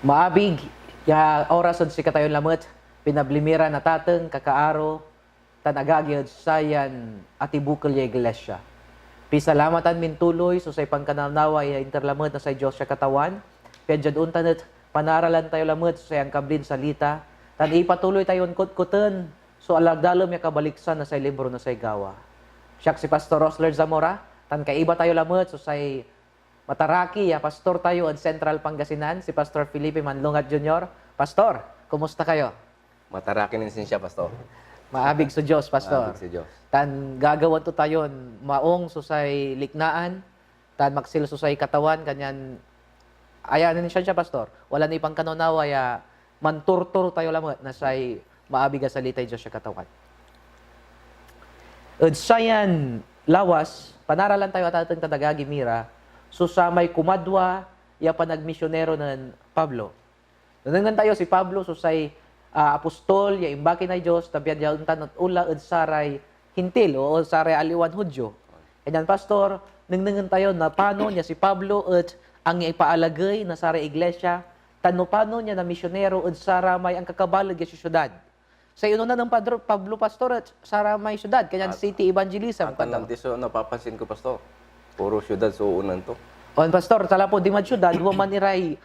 Maabig, ya oras od si katayon lamot, pinablimira na tateng kakaaro, tanagagyod sayan atibukal ya iglesia. Pisalamatan min tuloy, so sa pangkananawa ya interlamot na sa Diyos siya katawan, piadjad untanit, panaralan tayo lamot sa yang kablin salita, tan ipatuloy tayon kutkuten, so alagdalom ya kabaliksan na sa libro na sa gawa. Siya si Pastor Rosler Zamora, tan kaiba tayo lamot, so sa Mataraki, pastor tayo at Central Pangasinan, si Pastor Felipe Manlungat Jr. Pastor, kumusta kayo? Mataraki din siya, Pastor. Maabig sa Diyos, Pastor. Maabig sa Diyos. Tan gagawan to tayon, maong susay liknaan, tan maksil susay katawan, kanyan, ayanin siya, Pastor. Wala ni pang kanunawa, ya manturtur tayo lamot na say maabig sa litay Diyos siya katawan. At sayan lawas, panaralan tayo at atang tadagagi mira, so sa may kumadwa, ya panagmisyonero ng Pablo. Nanangan tayo si Pablo, so say apostol, ya imbaki na Diyos, tabiad ya untan at ula at saray hintil, o saray aliwan hudyo. Ganyan, Pastor, nanangan tayo na paano niya si Pablo at ang ipaalagay na saray iglesia, tano paano niya na misyonero at saramay ang kakabalag ya si syudad. Sa ino na ng Pablo, Pastor, at saramay syudad, kanyan city evangelism. At ang tiso, napapansin ko, Pastor, puro syudad suunan to. On Pastor, tala po di man syudad, waman iray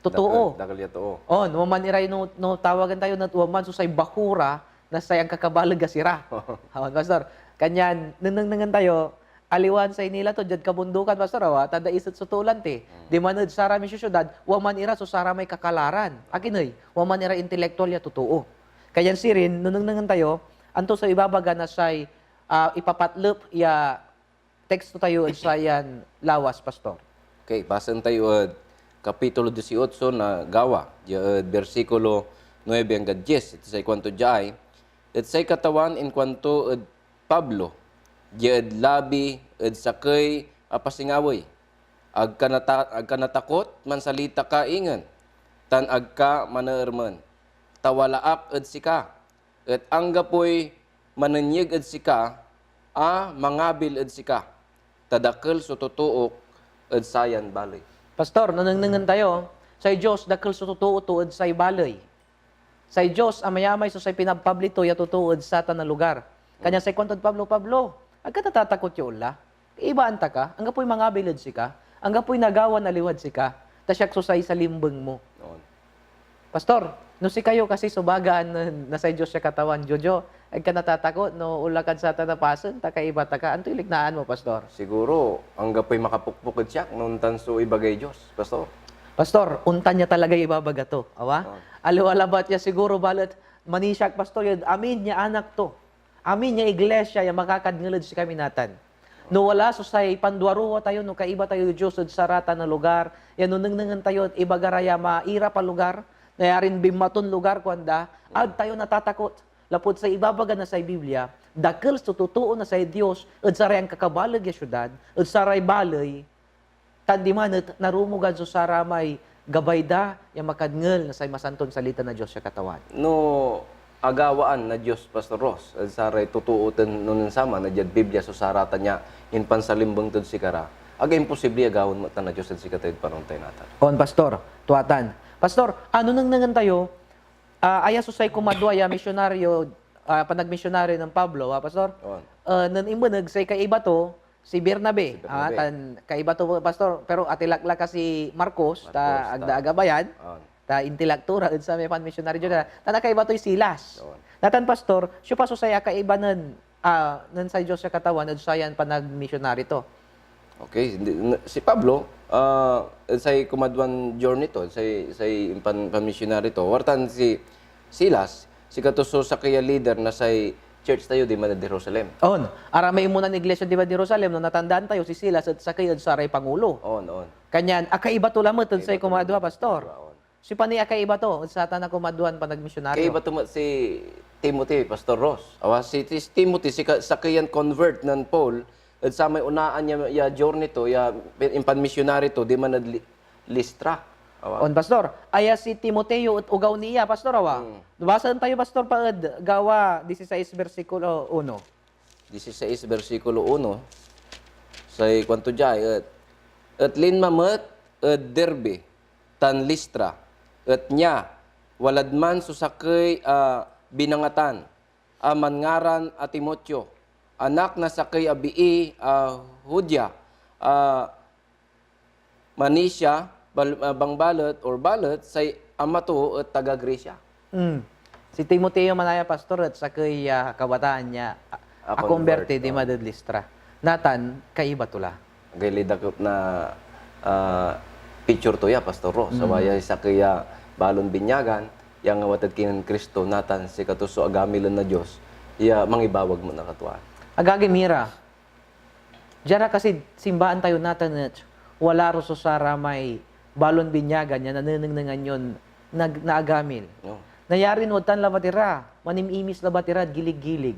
totoo. Dagal ya to. On, waman iray no tawagan tayo na waman susay bakura na sayang kakabalag gasira. On Pastor, kanyan nanangan tayo aliwan sa inila to jud kabundukan Pastor awa tada isut sutulan ti. Di man sara mi syudad, waman ira so sara may kakalaran. Akinoy, waman ira intelektual ya totoo. Kanyan sirin nanangan tayo anto sa ibabaga na say ipapatlop ya teksto tayo sa yan lawas, Pastor. Okay, basan tayo Kapitulo 18 na gawa. Versikulo 9 hanggang 10. Ito sa kwanto jay. Ito sa katawan in kwanto Pablo. Jad labi sakay apasingawoy. Agka natakot man salita ka ingan. Tan agka manaerman. Tawalaak sika. At anggapoy mananyig sika. Mangabil sika. Tadakil so tutuok at sayan balay. Pastor, nanangan tayo, sa Diyos, dakil sa totoo tuod sa balay. Sa Diyos, amayamay so sa pinagpablito, ya tutuod sa tanang lugar. Kanya sa kwantod Pablo, agka natatakot yung ula. Iba anta ka, angga po'y mga bilad si ka, angga po'y nagawa na liwad si ka, tasyak so sa limbang mo. Noon. Pastor, no si kayo kasi subagaan na sa Diyos siya katawan, Jojo, agka natatakot, no ulakad sa tanapasan, takaiba taka, anto iliknaan mo, Pastor? Siguro, ang gapoy makapukpukid siya, nung tanso ibagay Diyos, Pastor. Pastor, untan niya talaga ibabaga to. Awa? Oh. Aliwalabat niya siguro balat manisyak, Pastor, yun, amin niya anak to. Amin niya iglesia, yung makakadngilid si kami natan. No wala, so sa panduaruwa tayo, no kaiba tayo Diyos sa sarata na lugar, yan no nangnangan tayo, ibagaraya maira pa lugar, nayarin bimaton lugar kuanda, ad tayo natatakot. Lapod sa ibabaga na sa Biblia, dakil sa totoo na sa Diyos, at saray ang kakabalag ya syudad, at saray balay, tandiman at narumugan so saramay gabayda, yung makadngel na sa masanton salita na Diyos siya katawan. No, agawaan na Diyos, Pastor Ross, at saray tutuutan nun sama, na dyan Biblia, so sarata niya, in pansalimbang tad si kara, aga imposible agawan mo na Diyos at si katayid parang tayo natan. On, Pastor, tuatan. Pastor, ano nang nangan tayo, aya susay kumadwa ya misyonaryo, panagmisyonaryo ng Pablo, Pastor? Nan imbanag say kaiba to, si Bernabe. Tan kaiba to, Pastor, pero atilakla kasi Marcos, ta agda-agabayan, ta intelektura sa may panmisyonaryo na, tan kaiba to Silas. Natan, Pastor, siya pa susay kaiba nan sa Diyos sa katawan, at sayan panagmisyonaryo to. Okay, si Pablo, say kumadwan journey to, say pan-missionary to, wartan si Silas, si katuso sa kaya leader na say church tayo di man di Jerusalem. On, aramay muna ng iglesia di ba di Jerusalem, no natandaan tayo si Silas at sa kaya saray pangulo. On. Kanyan, akaiba to lamot sa kumadwa, Pastor. Si pani akaiba to, sa tanang kumadwan panagmisyonaryo. Kaiba to si Timothy, Pastor Ross. Si Timothy, sa kayan convert ng Paul, at sa may unaan niya ya journey to, ya impan missionary to, di man Listra. On, Pastor, aya si Timoteo at ugaw niya, Pastor, awa. Basahan tayo, Pastor, paad, gawa 16 versikulo 1. 16 versikulo 1. Say kwanto jay, at linmamet, derbe, tan Listra, at niya, walad man susakay binangatan, aman ngaran at Timotyo, anak na sakay abii Hudya, manisya, bangbalot or balot, say amato at taga-Gresya. Si Timoteo manaya pastor at sa kay kabataan niya A converted di convert, madadlistra. Natan kaiba tula. Gali dakot na picture to ya, Pastor Ro. Sa waya sa kaya balon binyagan, yang watad kinan Kristo, natan si katuso agamilan na Diyos, iya mangibawag mo na katuan. Agagi mira. Diyan kasi simbaan tayo natan at wala ro so sara may balon binyagan niya nanenengan yon naagamil. No? Nayari no tan labatira, manimimis labatira gilig-gilig.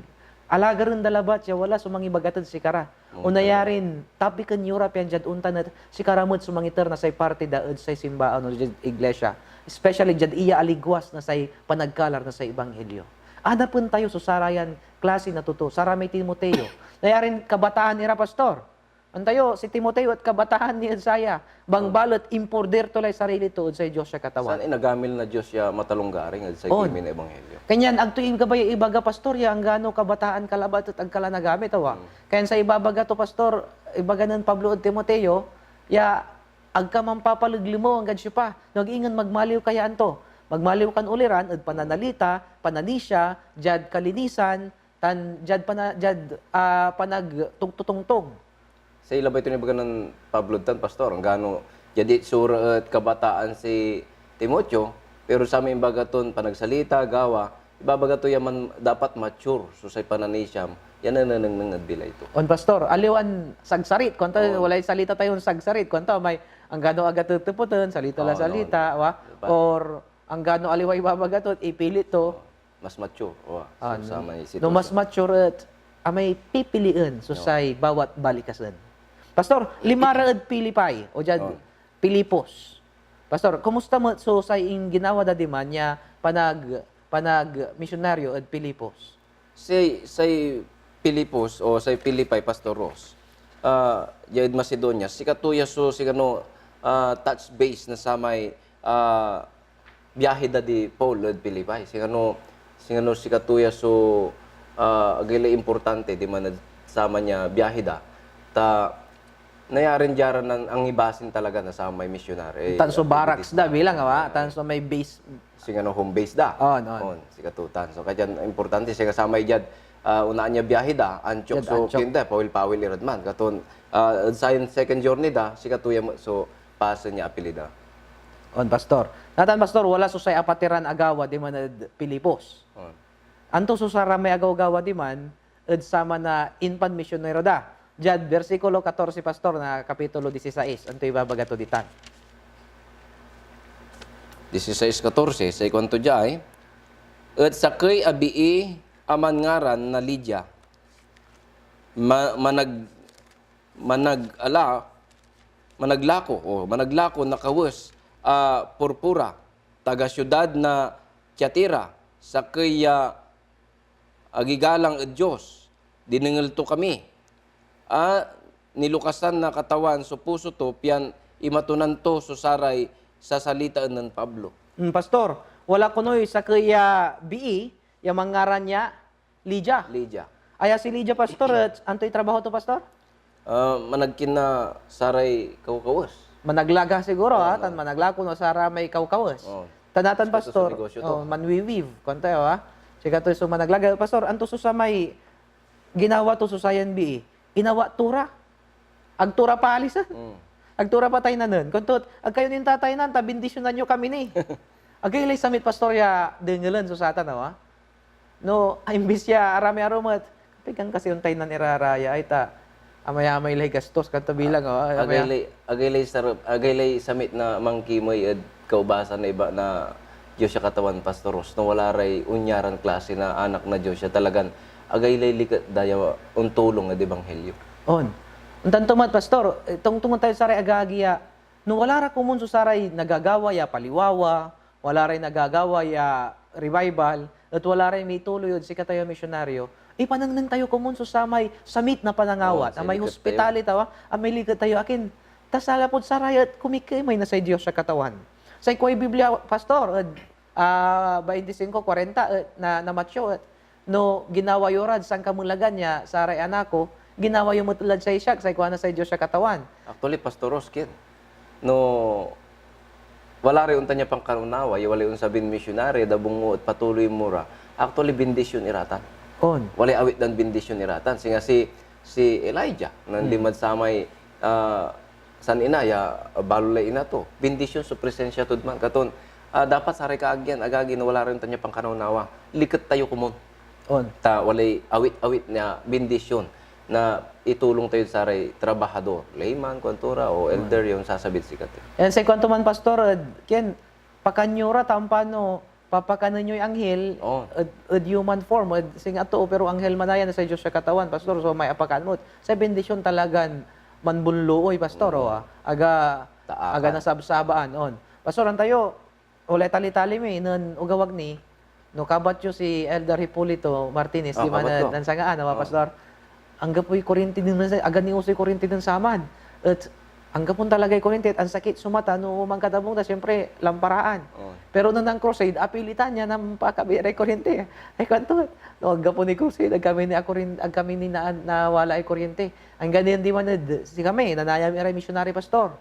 Alaga rin dalabat siya wala sumangibagatad si kara. O nayarin tapi kan European jad untan at si karamot sumangiter na say parte daad say simbaan o jad iglesia. Especially jad iya aligwas na say panagkalar na say ebanghelyo. Ada pun tayo so sarayan klase na tuto. Sara may Timoteo. Nayarin kabataan ira pastor. Antayo si Timoteo at kabataan ni Isaiah. Bangbalot imporder tulay sarili tuod sa Diyos siya katawan. Saan inagamil na Diyos ya matalunggaring at sa On. kimi na ebanghelyo? Kanyan, ang tuing gabay ibaga pastor, ya ang gano kabataan kalabat at ang kala nagamit, awa. Kaya sa ibabaga to pastor, ibaga ng Pablo at Timoteo, ya agka mampapaluglimo ang gadsyo pa. Nag-ingan magmaliw kayaan to. Magmaliw kan uliran, at pananalita, pananisya, jad kalinisan, jad panag tungtutungtong. Sa ila ba ito nibaga ng Pablo tan, Pastor? Ang gano, jadi sura at kabataan si Timotyo, pero sa aming bagaton, panagsalita, gawa, ibabaga to yaman dapat mature, so sa pananisyam, yan na nanagbilay ito. On pastor, aliwan sagsarit. Kunta walay salita tayong sagsarit. Kunta may ang gano aga tutuputan, salita la salita, wa? Or ang gano aliway babagatot, ipilit to. Mas mature. O, so, sa may No sitwasyon. mas mature at may pipiliin so say bawat balikasan. Pastor, limara at Pilipay o dyan Pilipos. Pastor, kumusta mo so say in ginawa da man niya panag misyonaryo at Pilipos? Say Pilipos o say Pilipay, Pastor Ross, Yaid Macedonia, si katuya so si kano touch base na sa may biyahe da di Paul at Pilipay. Si katuya so agila importante di man sama niya biyahe da. Nayarin dyaran ang ibasin talaga na sa may missionary. Tanso barracks da bilang awa, tanso may base. Si home base da. On. Si katutan. So kaya importante siya kasama ijad unaan niya biyahe da, anchok so kinda pawil-pawil iradman. Katon sa second journey da, si katuya so pasa niya apelida. On pastor. Natan pastor wala so say apatiran agawa di man Pilipos. On. Anto susara may agaw-gawa di man ed sama na infant missionero da. Jad versikulo 14 pastor na kapitulo 16. Anto ibabaga to ditan. 16:14 sa ikwanto jay, at sakay abii aman ngaran na Lydia. Managlako na kawes purpura taga syudad na Tiatira sakay agigalang ed Diyos dinengel to kami nilukasan na katawan so puso to pian imatunan to so saray sa salita ng Pablo. Pastor, wala kunoy sa kaya BE, yung mangaran niya, Lydia. Aya si Lydia, pastor, anto'y trabaho to, pastor? Managkin na saray kawkawas. Managlaga siguro, tan managlago no sara may kawkawas. Tanatan, pastor, manwiwiv, kontayo, Siga to so managlaga. Pastor, anto so sa may ginawa to so sayan BE, inawa tura. Agtura pa alis, Agtura pa tayo na nun. Kuntot, ag kayo nin tatay nan, tabindisyonan nyo kami ni. Agay lay samit pastorya dengelan so satan, no, imbis ya arami aromat. Kapigang kasi untay nan iraraya, ay ta, amay-amay lay gastos, kanto bilang, agay lay samit na mangkimoy at kaubasan na iba na Diyos siya katawan, Pastor Ross, no wala ray unyaran klase na anak na Diyos siya talagan, agay lay likat daya untulong at ebanghelyo. On. Untan tumat, pastor, itong tungon tayo saray agagiya, no wala ra kumun so saray nagagawa ya paliwawa, wala ray nagagawa ya revival, at wala ray may tuloy yun si katayo misyonaryo, panangnan tayo kumun so samay samit na panangawat, may hospitality tawa, may ligat tayo akin, tasala po saray at kumikimay na sa Diyos sa katawan. Sa ikuay Biblia, pastor, 25:40 na macho, no ginawa yorad sang kamulagan niya sa aray anako, ginawa yung matulad sa isyak, sa ikuana sa Diyos sa katawan. Actually, Pastor Roskin, no, wala rin unta niya pang karunawa, wala yung sabin missionary, dabungo at patuloy mura. Actually, bindisyon iratan. On. Wala awit dan bindisyon iratan. Singa si Elijah, nang limad samay san ina, balulay ina to. Bindisyon sa presensya tudman. Katon, dapat saray kaagyan, agagi na wala rin unta niya pang karunawa. Likat tayo kumon. On. Walay awit-awit na bindisyon na itulong tayo sa ray trabahador, layman, kontura o elder yung sasabit sikat. And sa kwanto man, pastor, ken pakanyura tampano papakanan nyo yung anghel Oh. human form sing ato pero anghel manayan sa Diyos sa katawan, pastor, so may apakan mo sa bendisyon talagan manbunluoy, pastor, aga Taakan. aga nasabsabaan on. Pastor, tayo ulay tali-tali mi nun ugawag ni no kabat yo si Elder Hipolito Martinez di man kabat ko. nansangaan, pastor. Angga po'y kurinti din na aga ni usoy kurinti din saman. At angga pun talaga kurinti ang sakit sumata no mangkatabong ta siyempre lamparaan. Oh. Pero nung nang crusade apilitan niya nang pakabiray kuryente. Ay kanto. No angga po ni crusade ag kami ni ag kami ni na wala ay kuryente. Ang ganyan di man si kami nanayam iray missionary pastor.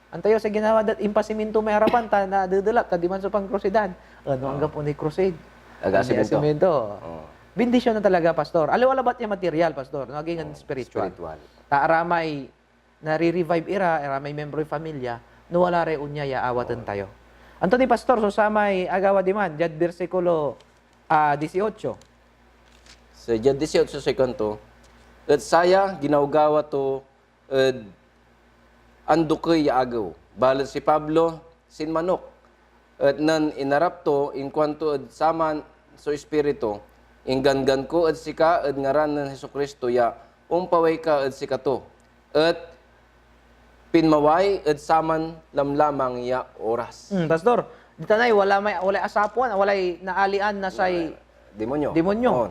Antayo sa ginawa dat impasiminto may harapan ta na dudulap ta di man sa pang crusadean. Ano angga po ni crusade. Aga simento. Oh. Bendisyon na talaga, pastor. Aliwala ba't yung material, pastor? Naging spiritual. Aramay nare-revive aramay membro yung pamilya, no wala re unya awatan tayo. Anto ni pastor, so samay agawa di man, jad versikulo 18. Sa Jad 18 sa kanto, at saya ginawgawa to andukay agaw. Balad si Pablo sin manok. At nan inarap to in kwanto saman so espiritu inggan ko at sika at ngaran ng Hesukristo ya umpaway ka at sika to. At pinmaway at saman lamlamang ya oras. Pastor, dito na wala asapuan, wala naalian na say Demonyo. demonyo.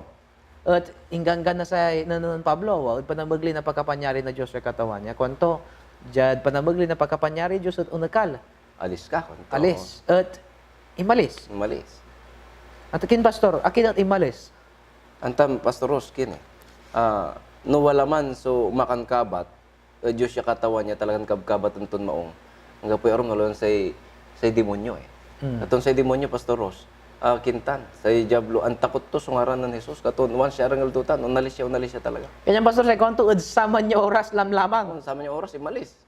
At inggan na say nanon Pablo, wag panamagli na pagkapanyari na Diyos sa katawan niya. Kwanto, jad panamagli na pagkapanyari Diyos at unakal. Alis ka. Kunto. Alis. At imalis. Malis. At akin, pastor, akin at imalis. Antam, Pastor Roskin no wala man so makan kabat, Diyos siya katawan niya talagang kabkabat anton maong. Ang gapoy arong ngalon say demonyo Katon say demonyo, Pastor Ros, kintan, say diablo, ang takot to sungaran ng Jesus. Katon, once siya arangal tutan, unalis siya talaga. Kanya, pastor, sa kwanto, saman niya oras lamang. Kung sama niya oras, imalis.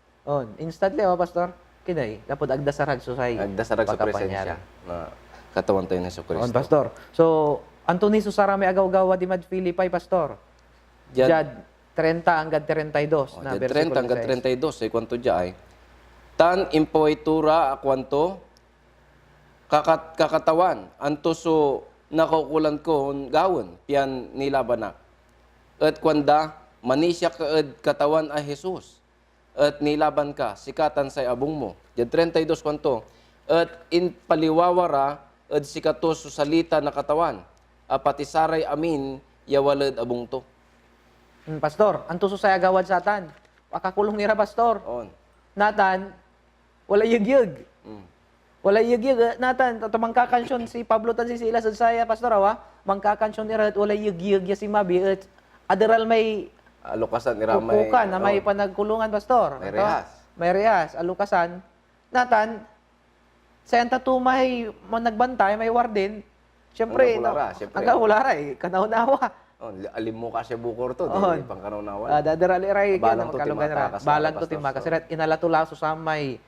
Instantly, pastor. Kinay, dapat agdasarag so say Nagdasarag sa presensya na katawan tayo ng Jesus Kristo. pastor. So, Antoni Susarame agaw-gawa di Mad Filipay, pastor. Jad 30 hanggang 32 na Jad 30 versikulo hanggang 6. 32, say kwanto diay. Tan impoitura akwanto kakatawan anto so nakukulan ko gawon pian nilabanak. At kwanda manisya ka katawan a Jesus. At nilaban ka sikatan say abong mo. Jad 32 kwanto. At in paliwawara at sikatos so salita na katawan. Apatisaray amin yawalad abong to. Pastor, anto susay agawad satan. Pakakulong nira, pastor. On. Natan, wala yugyug. Mm. Wala yugyug. Natan, mangkakansyon si Pablo tan si Silas at saya, pastor, mangkakansyon nira at wala yugyug ya si Mabi at adaral may Alukasan ni Ramay. upukan na may panagkulungan, pastor. May Ito, rehas. May rehas, alukasan. Natan, sa enta may nagbantay, may warden. Siyempre, Ang siyempre. aga hulara kanaunawa. Oh, alim mo kasi bukor to, Oh. di pangkanaw Dadarali ray Balang to timatakas na, balang to pastor. timaka sirat inalatulaso sa may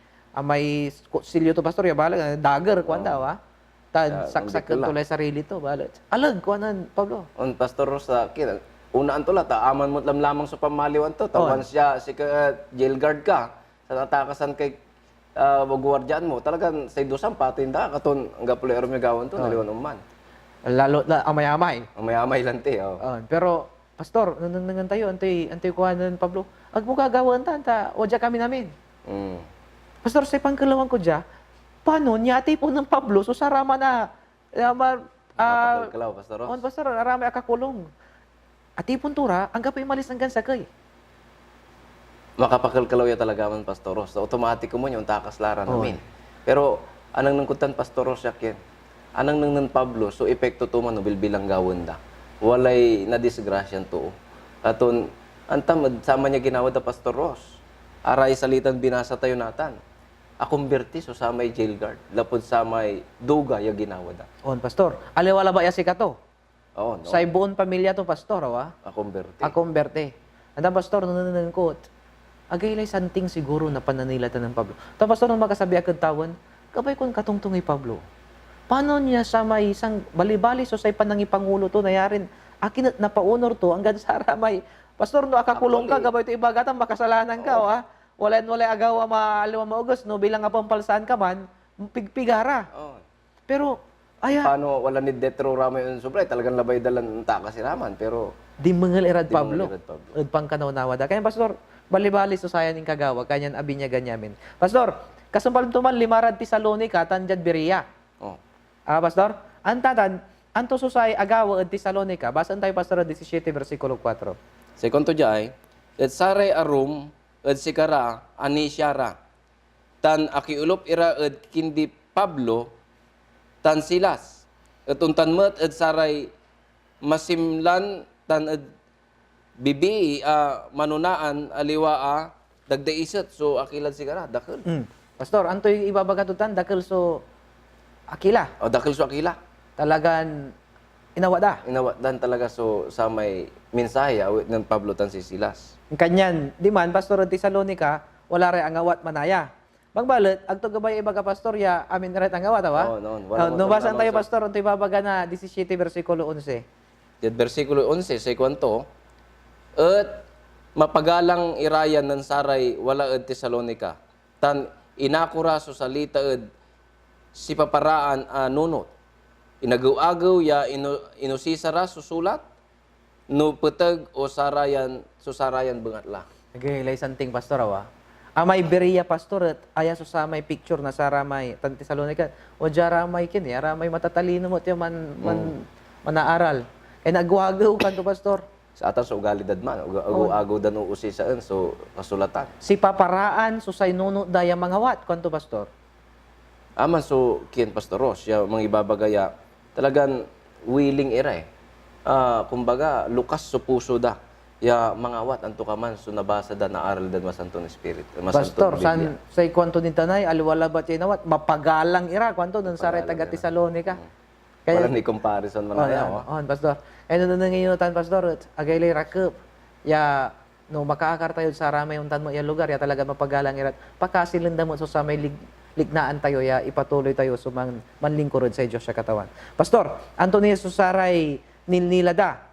silyo to, pastor ya balag dagger kwanda wa tan saksak ang tulay sarili to balag alag kuanan Pablo. On Pastor Rosa, unaan to la, aman mo lamang sa pamaliwan to. Tawan siya, si jail guard ka, sa tatakasan kay guardian mo, talagang sa idusang patinda, katon ang gapulero may gawin to, naliwan umman. Lalo na amay-amay. Ang mayamay lang te, Pero pastor, nanangan tayo antay kuanan Pablo. Ag mo gagawan ta wadya kami namin. Mm. Pastor, sa pangkalawang ko dya, paano nyati po ng Pablo so sarama na Napagkalaw, Pastor Ros. pastor, arami akakulong. At ipuntura, ang gapoy malis ng gansakay. Makapakalkalaw ya talaga man, Pastor Ros. Automatic mo yung takas lara namin. Pero, Anang nangkutan Pastor Rosyakin. Anang nang Pablo, so epekto to man, bilbilang gawon da. Walay na disgrasyan to. Aton, antam, sama niya ginawad da Pastor Ros. Aray salitan binasa tayo natan. Akumberti so sa may jail guard. Lapod sa may duga ya ginawad da. On, pastor. Aliwala ba yasi ka to? Oo, no? Sa buong pamilya to, pastor, awa? Akumberti. Akomberte. Anda, pastor, nananangkot. Agaylay santing siguro na pananilatan ng Pablo. Ta pastor, nung makasabi agad tawon, kabay kon katungtungi Pablo. Paano niya sa may isang bali-bali so sa panangi pangulo to nayarin akin at napaunor to hanggang sa may pastor no akakulong ka gabay to ibagatan makasalanan ka ha. Wala agaw maaliwa maugos no bilang nga pampalsaan ka man pigpigara. Oo. Pero aya Paano wala ni Detro Ramay yung sobra, talagang labay dalan ta kasi raman, pero di mangel irad Di Pablo. mangel irad Pablo. Ud pang kanawnawa da. Kaya pastor bali-bali so sayan ning kagawa kanyan abi niya ganyamin. Pastor, kasumpal tuman limarad Tesalonica tanjad Berea. oh, Pastor, antatan, anto susay agawa at Tesalonica, basan tayo Pastor 17 versikulo 4. second to jay, at saray arum, at sikara, ani siyara, tan akiulop ira at kindi Pablo, tan silas, at untan met at saray masimlan, tan at bibi, manunaan, aliwa, dagdaisat, so akilan sikara, dakil. Pastor, anto yung ibabagatutan dakil so akila. O dakil so akila. Talagan inawa da. Inawatan talaga so sa may mensahe awit ng Pablo tan si Silas. Kanyan, di man Pastor at Tesalonica, wala ray angawat manaya. Bagbalit, agto gabay ibaga pastor ya amin ret angawat awa. Oo, noon. Wala mo Nubasan lamang tayo sa- pastor anto ibabaga na 17 versikulo 11. At versikulo 11 sa kwanto, at mapagalang irayan ng saray wala ed Tesalonika, tan inakura so salita ed si paparaan nunot. Inagaw-agaw ya inusisara susulat, no peteg o sarayan susarayan bengatla. Nagilay santing pastor awa. Amay Berea pastor at aya so sa may picture na sa ramay tan Tesalonica. O jaramay kin ya ramay matatalino mo tiyo manaaral. Kaya nagwagaw kanto pastor. Sa atas ugalidad man, agaw dan uusisaan, so kasulatan. Si paparaan so say nuno daya mangawat kanto pastor. Aman so kin Pastor Ross, ya mga ibabagaya, talagang willing ira eh. Kumbaga, lukas so puso da. Ya mangawat anto ka man, so nabasa da na aral da masantong Spirit. Pastor, san say kwanto ni tanay aliwala ba tiyo nawat mapagalang ira kwanto dun sa taga Tesalonica. Wala ni comparison man na yaw. Pastor. Eh no ngayon tan pastor, agaylay rakep. Ya no makaakar tayo sa ramay untan mo ya lugar ya talaga mapagalang ira. Pakasilenda mo so sa may lignaan tayo ya ipatuloy tayo so manlingkurod sa Diyos sa katawan. Pastor, Antonio Susaray nilnilada.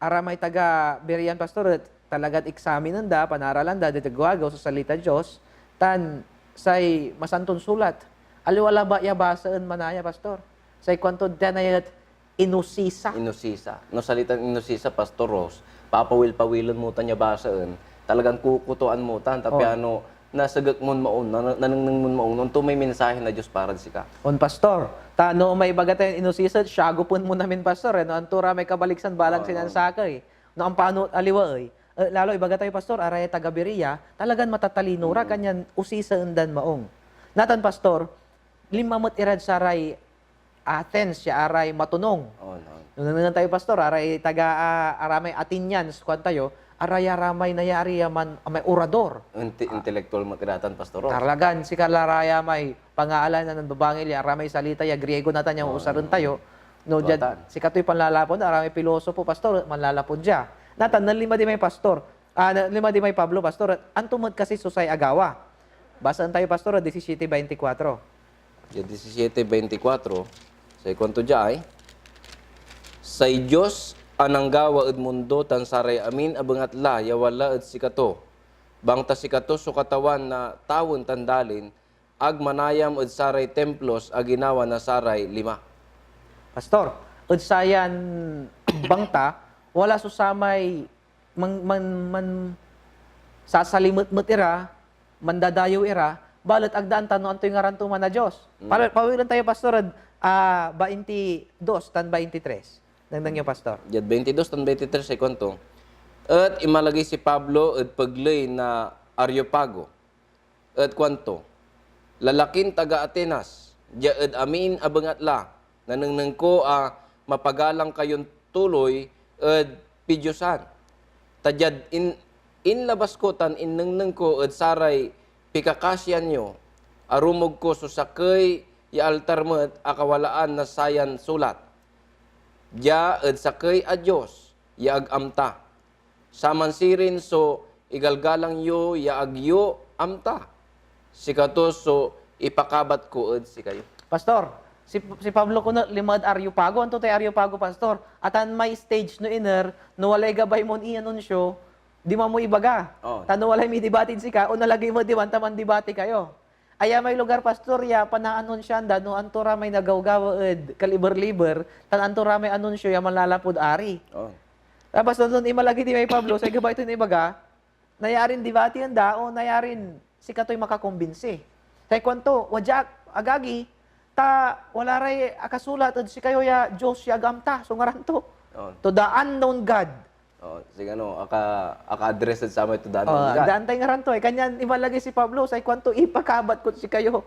Aramay taga Berian pastor talagat eksaminan da panaralan da dito guagaw sa salita Dios tan say masanton sulat aliwala ba ya basaan manaya pastor say kwanto danayat inusisa Inusisa. No salitang inusisa, Pastor Ross, papawil-pawilon mo tan niya basaan, talagang kukutuan mo tan, tapi ano, nasagak mo maun, nananang mo maun, unto may mensahe na Diyos para si ka. on pastor tano may bagatan inusisa syagupon mo namin pastor no antura may kabaliksan balang sinansakay no ang paano aliwa lalo ibaga tayo pastor aray taga Berea talagan matatalino ra kanyan usisa undan maong natan pastor limamot irad saray Athens siya aray matunong Oh, no. nung tayo pastor aray taga aramay Athenians kwan tayo aray aramay nayari man may orador Intellectual matiratan, Pastor Ross. talagan si Kalaraya may pangaalan na ng babangil ya aramay salita ya Griego natan yung usaron tayo no Tuatan. dyan si katoy panlalapon aramay pilosopo pastor manlalapon dya natan nan lima di may pastor lima di may Pablo pastor antumod kasi susay agawa basaan tayo pastor 17:24 Yung 17:24, sa kwanto jay, say Diyos anang gawa ed mundo tan saray amin abangat la yawala ed sikato. Bangta sikato so katawan na tawon tandalin ag manayam ed saray templos ag ginawa na saray 5. pastor udsayan bangta wala susamay sasalimot-mot ira mandadayo ira balat agdaan tano anto yung ngaranto man na Diyos. Pawilan tayo pastor 22 tan 23. Nang yung pastor. Jad 22 tan 23 sa kwanto. At imalagay si Pablo ed paglay na Areopago. At kwanto, lalakin taga Atenas, jaed amin abangatla, nanangnang ko mapagalang kayon tuloy, pidyosan. Tadyad inlabas ko tan innengneng ko saray pikakasyan nyo arumog ko susakay ya altar met akawalaan na sayan sulat. Ya sakay a Dios ya agamta. Saman sirin so igalgalang yo ya agyo amta. Sikato so ipakabat ko si kayo. Pastor, si Pablo ko na limad Areopago, anto tay Areopago, Pastor. Atan may stage no inner, no walay gabay mon i-anunsyo, di mo ibaga. Oh. Tano walay mi debatin si ka, o nalagay mo di man taman debate kayo. Aya may lugar, Pastor, ya panaanunsyan no antora may nagawgawaed, kaliber-liber, tan antora may anunsyo ya malalapod ari. Oh. Tapos doon imalagi di may Pablo, sa gabay ito ni ibaga, nayarin debate yan o nayarin si katoy makakumbinsi. Sa kwanto, wajak, agagi, wala ray akasulat at si kayo ya Diyos ya agamta, so ngaranto. Oh. To the unknown God. Oh, sige aka-address sa mo ito daan. Daan tayo ngaranto kanyan imalagay si Pablo, sa kwanto ipakabat ko si kayo.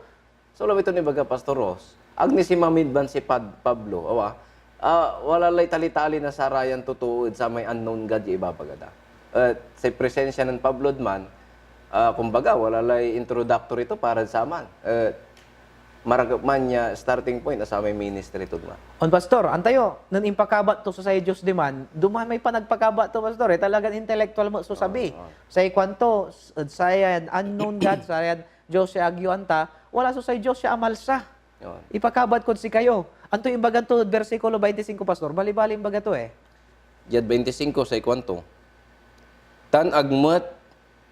So labi ito ni baga Pastor Ross, agni si mamidban si Pablo, wala lay tali-tali na sarayan tutuod sa may unknown God ya ibabagada. Sa presensya ng Pablo man, kumbaga wala lay introductory to para sa man. Maragap man niya starting point sa may ministry to man. On Pastor, antayo, nan impakabat to sa Diyos di man, duman may panagpakabat to Pastor, talagang intellectual mo so sabi. Sa kwanto, sayan unknown God, sayan Diyos siya agyo anta, wala so sa Diyos siya amalsa. Yun. Ipakabat ko si kayo. Anto yung bagan to, versikulo 25, Pastor. Bali-bali yung baga to Jad 25 sa ikwanto. Tan agmet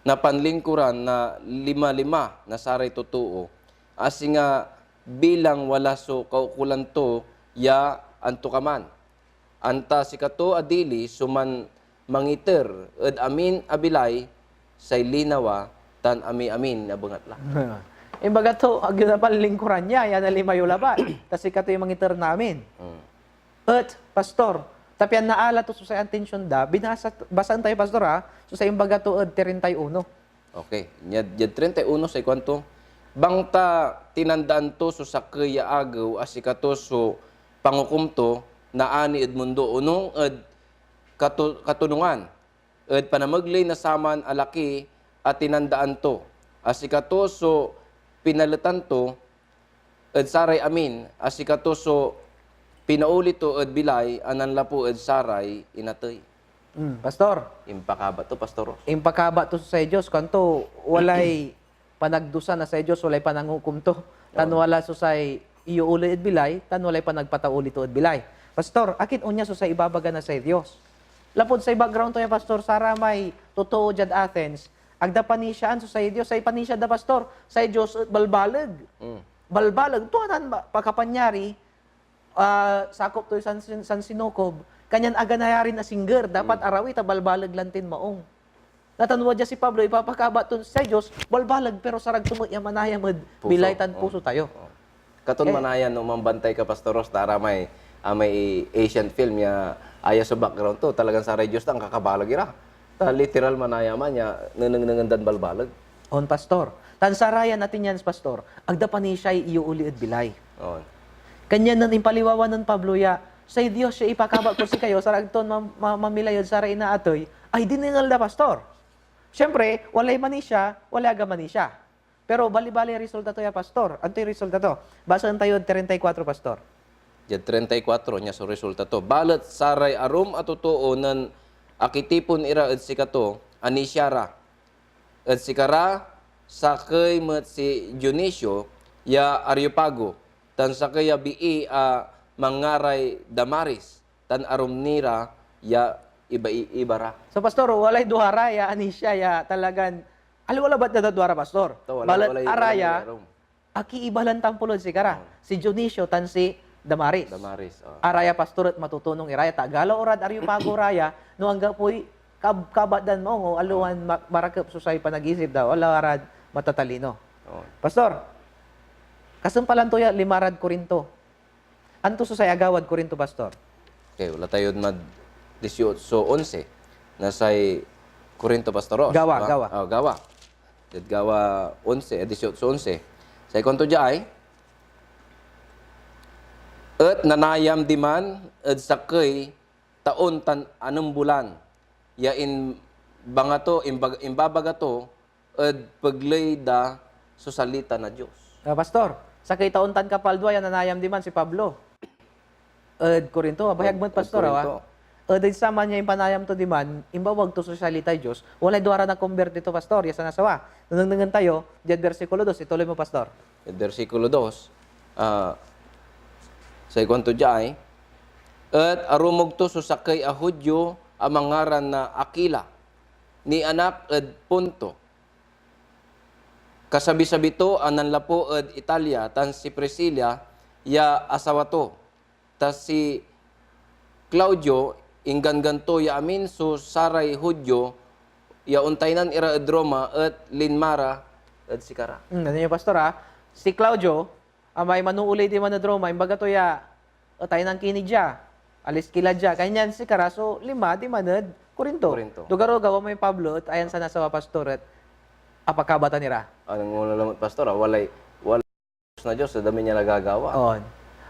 na panlingkuran na lima-lima na saray totoo. Asi nga bilang wala so kaukulan to ya anto kaman. Anta si kato adili suman mangiter ed amin abilay say linawa tan amin na bangatla. Imbaga to, agyo na panlingkuran niya, yan na lima yung labat. Kasi kato yung mangiter namin. At, Pastor, tapian na ala to sa attention da, basan tayo, Pastor, so sa imbaga to, 31. Okay. Jad 31 sa ikwanto. Bangta tinandaan to so sakya agaw asikato so pangukum to na ani ed mundo unong ed katunungan ed panamaglay na saman alaki at tinandaan to asikato so pinalitan to ed saray amin asikato so pinaulit to ed bilay anan lapo ed saray inatoy. Pastor, Impakaba to Pastor. impakaba to sa Diyos, kanto, walay panagdusa na sa Diyos, walay panangukum to. Tan wala so sa iyo uli ed bilay, tan walay panagpatauli to ed bilay. Pastor, akit unya so sa ibabaga na sa Diyos. Lapod sa background to ya Pastor, sara may totoo jad Athens, agda panisyan so sa Diyos, sa panisya da Pastor, sa Diyos balbalag. Balbalag, tuwanan pagkapanyari, sakop to san sinukob, kanyan aga nayarin na singger, dapat arawi ta balbalag lantin maong. Natanwa dya si Pablo, ipapakabat to sa Diyos, balbalag, pero sarag tumot ya manayamad, bilaytan puso tayo. Katon manayan no mambantay ka Pastor Ross tara may Asian film ya aya sa background to talagang saray Dios ang kakabalag ira. Literal manayaman ya nanangan balbalag. On Pastor, tansarayan natin yan Pastor, agda pa ni siya iyo uli at bilay. On. Kanyan nan impaliwawan ng Pablo ya, sa Diyos siya ipakabat ko si kayo, sarag ton mamilayod saray na atoy, ay diningal da Pastor. Siyempre, walay manisya, wala aga manisya. Pero bali-bali resulta to ya Pastor. Anto yung resulta to? Basahan tayo 34 Pastor. Jad 34 nya so resulta to. Balat saray arum at totoo nan akitipon ira ed sikato anisyara. Ed sikara sakay met si Dionisio ya Areopago tan sakay ya bii mangaray Damaris tan arum nira ya ibara. So Pastor, walay duhara ya anisya ya talagan wala ba't na duhara Pastor? Balat araya, aki ibalan tampulod si Kara. Si Dionisio tan si Damaris. Araya Pastor at matutunong iraya. Tagala orad Areopago raya, no hanggang po'y kabadan mo, aluan marakap susay panag-isip daw, wala arad matatalino. Pastor, kasampalan to ya limarad Korinto. Anto susay agawad Korinto, Pastor? Okay, wala tayo 18:11 na say Korinto Pastor Ross. Gawa. Gawa. Gawa 11, 18:11. Sa ikonto jay, et nanayam diman, et sakay, taon tan anong bulan, ya in bangato, imbabagato, et paglay da sa salita na Diyos. Pastor, sa kay taon-tan kapaldwa, yan nanayam di man si Pablo. Korinto, abayag mo, Pastor, Korinto. Din sama niya yung panayam to di man, imbawag to sa salita Diyos, walay duwara na convert dito, Pastor, yasa nasawa. Nunang tayo, diyan versikulo 2, ituloy mo, Pastor. Et versikulo 2, sa ikonto jay, et arumog to susakay a Hudyo amangaran na Akila, ni anak ed punto. Kasabi-sabi to anan lapo ed Italia, tan si Priscilla, ya asawa to. Tas si Claudio, inggan ganto ya amin so saray Hudyo, ya untaynan ira ed Roma et linmara ed sikara. Ano niyo, Pastor, Si Claudio, may manuuli di man na Roma, imbaga to ya, tayo ng kinidya, alis kiladya, kanyan si Karaso, 5, di manad, Korinto. Dugaro gawa mo yung Pablo, at ayan sa nasawa, Pastor, at apakabata nira. Anong muna lamot, Pastor, walay na Diyos, sa dami niya nagagawa. On.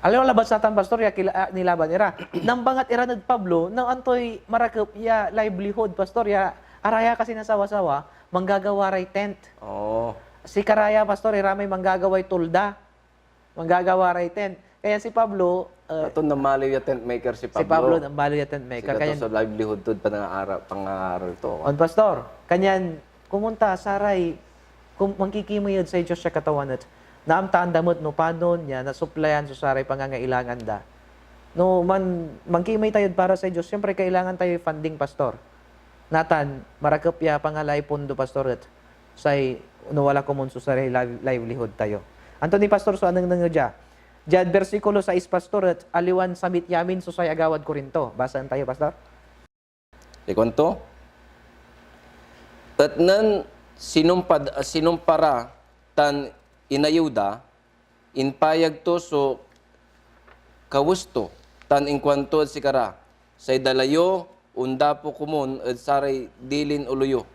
Alam mo, labat sa tan, Pastor, ya nilaban nira. Nang bangat iranad Pablo, nang antoy marakap ya livelihood, Pastor, ya araya kasi nasawa-sawa, manggagawaray tent. Oo. Si Karaya, Pastor, may manggagaway tulda, manggagawaray tent. Kaya si Pablo, Ito na maliw yung tent maker si Pablo. si Pablo, ang balo ya tent maker. Kaya Kaya, sa livelihood to, pangangaral to. on, Pastor, kanyan, kumunta, saray, mangkikimayad sa Diyos siya katawan at naamtaan damot no panon niya, nasuplayan sa saray pangangailangan da. No, mangkimay tayo para sa Diyos, siyempre kailangan tayo funding, Pastor. Natan, marakap ya pangalay pundo, Pastor, at say, wala ko munso sa livelihood tayo. Anthony, Pastor, so anong nangyaja? Diyan, versikulo 6, Pastor, at aliwan samit yamin so say agawad Korinto. Basaan tayo, Pastor? Ikonto? At nan sinumpara tan inayuda, inpayag to so kawusto, tan inkwanto at sikara, say dalayo, unda po kumun, at saray dilin uluyo.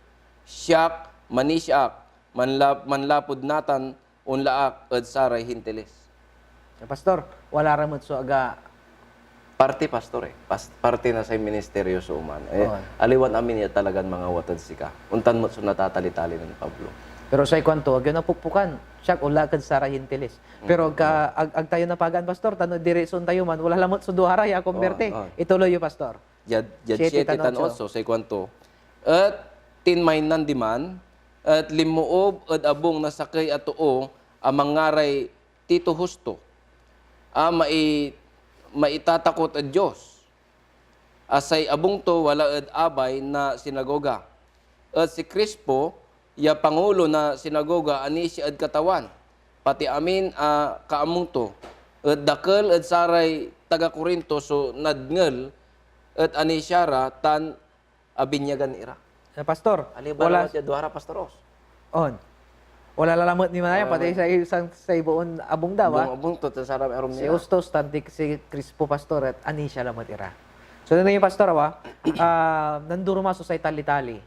Siyak, manisyak, manlapod natan, unlaak, at saray hintilis. Pastor, wala ramot so aga. Parte, Pastor, parte na sa ministeryo sa uman. Aliwan amin ya talagang mga watad sika. Untan mo so natatali-tali ng Pablo. Pero sa ikwanto, ag yun ang pukpukan. Siyak, ulakad sa rahintilis. Pero ag tayo napagan, Pastor, tano direson tayo man, wala lamot so duhara, ya kumberte. Ituloy yung Pastor. Jad 7 7 tan 8 sa ikwanto. At tinmaynan diman, at limuob at abong nasakay at tuo, amangaray tito husto. Maitatakot at Diyos. Asay abong to wala at abay na sinagoga. At si Crispo, ya pangulo na sinagoga, ani si ad katawan. Pati amin kaamong to. At dakal at saray taga Korinto so nadngel at ani siyara tan abinyagan ira. Pastor, Wala siya duhara pastoros. on. Wala lalamot ni Manaya, pati sa ibuon abong dawa. Abong to sarap arom Si niya. Ustos, tantik si Crispo, Pastor, at ani siya lamot ira. So, na yung Pastor, nanduro maso sa tali-tali.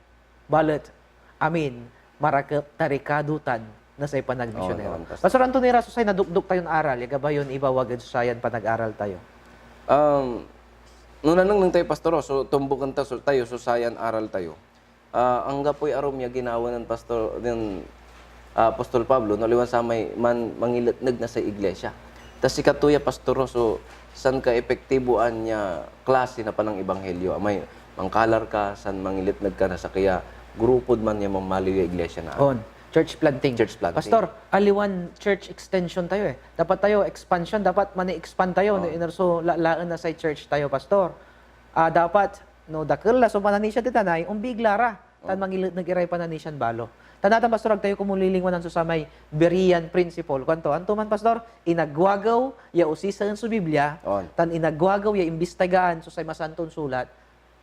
Balat, amin, marakap tarikadutan na sa panagmisyonero. Pastor Antonio Raso, say nadukduk tayong aral. Yaga ba yun, ibawag sa yan panag-aral tayo? Nung nang tayo pastoro, so tumbukan tayo, so sayan aral tayo. Ang gapoy arom niya ginawa ng pastor, ng Apostol Pablo, naliwan sa may mangilatnag na sa iglesia. Tas si katuya pastoro, so san ka epektiboan niya klase na panang ebanghelyo. May mangkalar ka, san mangilatnag ka na sa kaya grupod man niya mamaliw yung iglesia na. On. Church planting. Church planting. Pastor, aliwan church extension tayo eh. Dapat tayo expansion, dapat mani-expand tayo. So, laan na sa church tayo, Pastor. Dapat, no, dakil la, so pananisya ti tanay, umbigla ra. Tan nag-iray pananisyan balo. Tanatan, Pastor, ag tayo kumulilingwanan sa may Berean principle. Kanto, anto man, Pastor, inagwagaw, ya usisan sa Biblia, tan inagwagaw, ya imbestigaan, so say masanton sulat,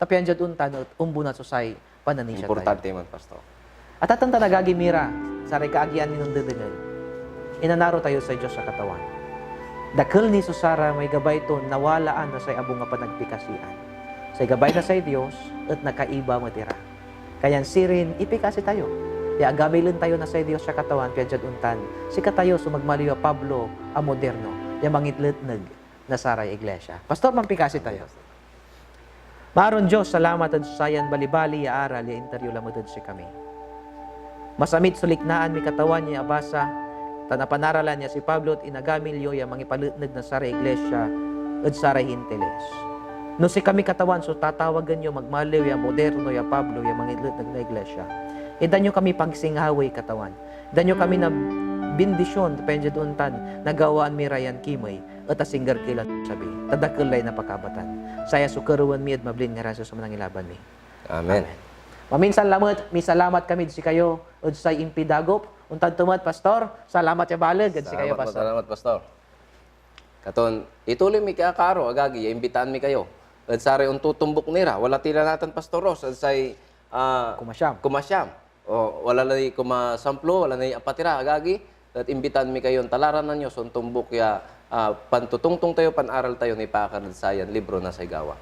tapian dyan untan, umbunat so say pananisya tayo. Importante man, pastor. At atang tanagagimira, sa kaagian ni nung dedengan, inanaro tayo sa Diyos sa katawan. Dakil ni Susara may gabay to nawalaan na sa abong nga panagpikasian. Sa gabay na sa Diyos, at nakaiba matira. Kayan sirin, ipikasi tayo. Ya agamilin tayo na sa Dios sa katawan kaya untan. Si katayo sumagmaliyo Pablo a moderno. Ya mangitletneg na saray iglesia. Pastor, mampikasi tayo. Maron Diyos, salamat at sayan balibali ya aral ya interview lamudod si kami. Masamit suliknaan mi katawan niya abasa, tanapanaralan niya si Pablo at inagamilyo ya mangipalutneg na saray iglesia at saray hinteles. No si kami katawan, so tatawagan nyo magmaliw ya moderno ya Pablo ya mangilutneg na iglesia. Idan nyo kami pagsinghawi katawan. Idan nyo kami na bindisyon, penjad untan, nagawaan mi rayan kimay, at asinggar kila sabi, tadakulay na pakabatan. Saya sukaruan mi at mablin nga raso sa manangilaban mi. Amen. Maminsan lamot, mi salamat kami si kayo, at sa impidagop, untan tumat, Pastor, salamat ya balag, at si kayo, Pastor. Salamat, Pastor. Katon, ituloy mi kakaro, agagi, imbitaan mi kayo. At sari tutumbok nira, wala tila natin, Pastor Ross, at say, kumasyam. O, wala na kumasamplo, wala na apatira, agagi. At imbitan mi kayo, talaran na nyo, son tumbok ya, pantutungtong tayo, panaral tayo, ni Pakarad Sayan, libro na sa Gawa.